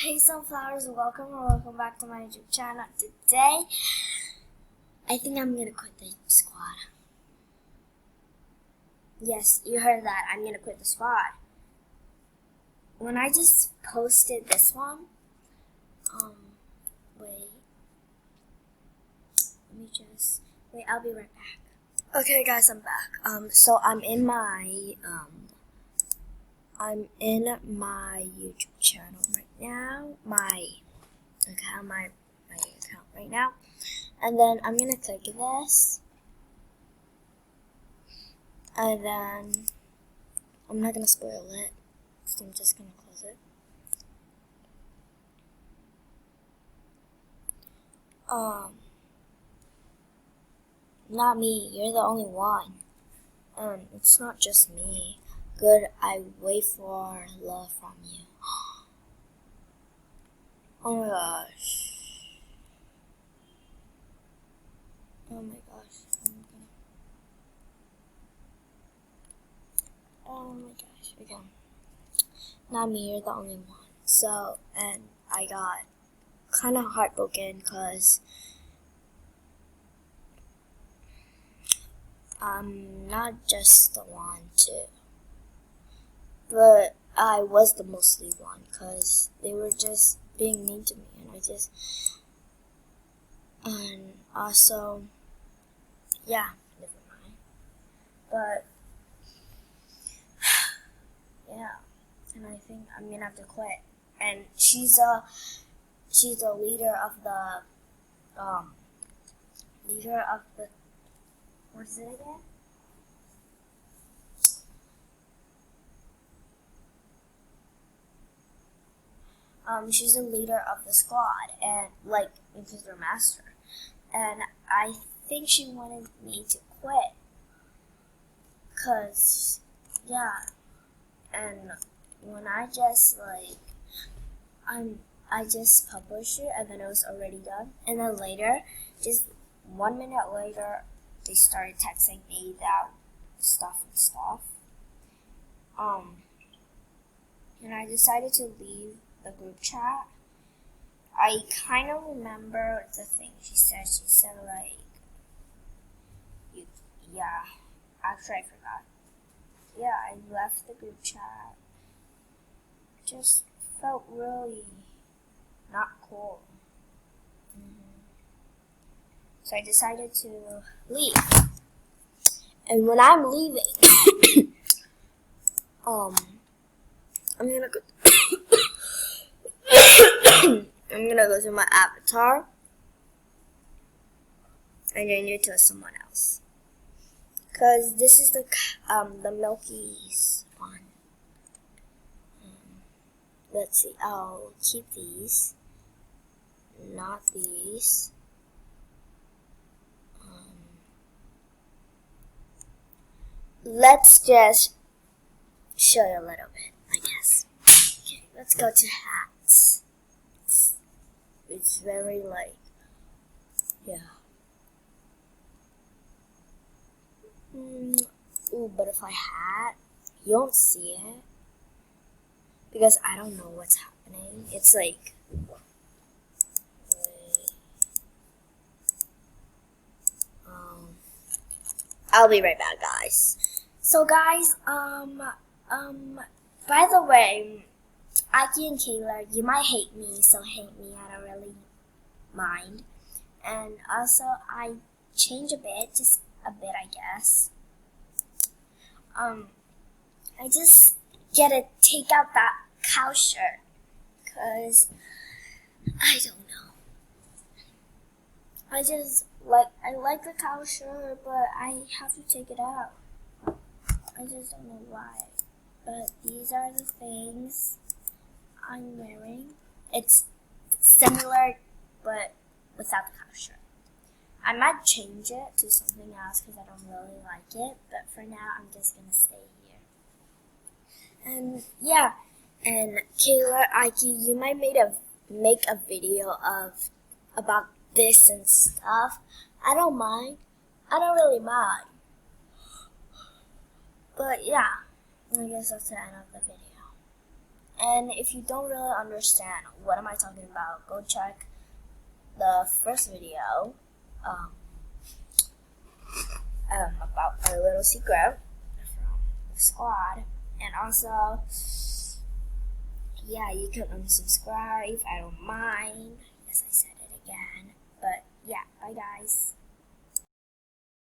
Hey Sunflowers, welcome back to my YouTube channel. Today, I think I'm gonna quit the squad. Yes, you heard that, I'm gonna quit the squad. When I just posted this one, wait, I'll be right back. Okay guys, I'm back. So I'm in my YouTube channel right now, my account right now, and then I'm gonna click this, and then I'm not gonna spoil it, so I'm just gonna close it. Not me, you're the only one. It's not just me. Good, I wait for love from you. Oh my gosh. Oh my gosh. Oh my gosh. Okay. Not me, you're the only one. So, and I got kind of heartbroken because I'm not just the one too. But I was the mostly one because they were just being mean to me, and also, yeah, never mind. But yeah, and I think I'm gonna have to quit. And she's a leader of the what is it again? She's a leader of the squad, and like Inquisitor Master, and I think she wanted me to quit, cause yeah, and when I just I just published it, and then it was already done, and then later, just 1 minute later, they started texting me that stuff, and I decided to leave the group chat. I kind of remember the thing she said. She said yeah, actually I forgot. Yeah, I left the group chat. Just felt really not cool. So I decided to leave. And when I'm leaving, I'm gonna go. I'm gonna go to my avatar and change it to someone else. Cause this is the Milky's one. Let's see. I'll keep these, not these. Let's just show you a little bit, I guess. Okay, let's go to hats. It's very yeah. Ooh, butterfly hat. You won't see it because I don't know what's happening. It's like, I'll be right back, guys. So, guys, by the way, Aki and Kayla, you might hate me, so hate me. I don't really mind. And also, I change a bit, just a bit, I guess. I just gotta take out that cow shirt, cause I don't know. I like the cow shirt, but I have to take it out. I just don't know why. But these are the things I'm wearing. It's similar, but without the cow shirt. I might change it to something else because I don't really like it, but for now, I'm just gonna stay here. And yeah, and Kayla, Ike, you might make a video about this and stuff. I don't mind. I don't really mind. But yeah, I guess that's the end of the video. And if you don't really understand what am I talking about, go check the first video about our little secret from the squad. And also, yeah, you can unsubscribe, I don't mind. Yes, I said it again. But yeah, bye guys.